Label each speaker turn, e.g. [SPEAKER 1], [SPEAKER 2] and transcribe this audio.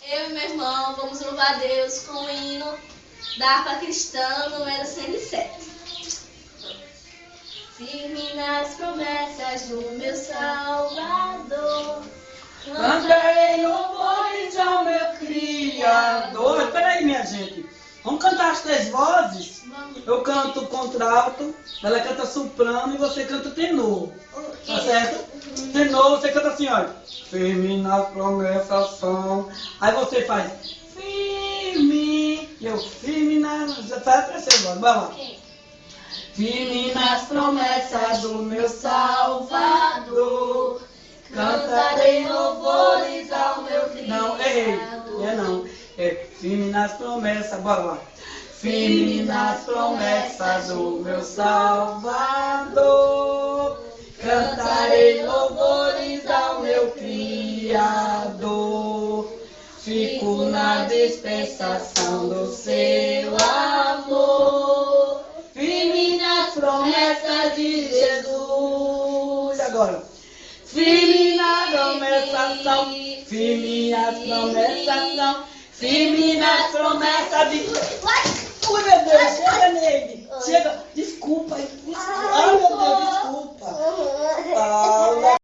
[SPEAKER 1] Eu e meu irmão vamos louvar a Deus com o hino da harpa cristã, número 107. Firme nas promessas do meu Salvador.
[SPEAKER 2] Cantarei louvores ao meu Criador. Espera aí, minha gente. Vamos cantar as 3 vozes?
[SPEAKER 1] Vamos.
[SPEAKER 2] Eu canto contralto, ela canta soprano e você canta tenor. Tá certo? Tenor, você canta assim, olha. Firme nas promessas são. Aí você faz firme. E eu, firme nas. Já tá a terceira voz, vai lá. Firme nas promessas do meu Salvador. Cantarei louvores ao meu Criador. Não, errei. Não. É firme nas promessas, bora lá. Firme nas promessas do meu Salvador. Cantarei louvores ao meu Criador. Fico na dispensação do seu amor. Firme nas promessas de Jesus. Agora. Firme nas promessas são. Firme nas promessas são. Firme nas promessas de... Ui, meu Deus, chega nele. Chega. Desculpa aí.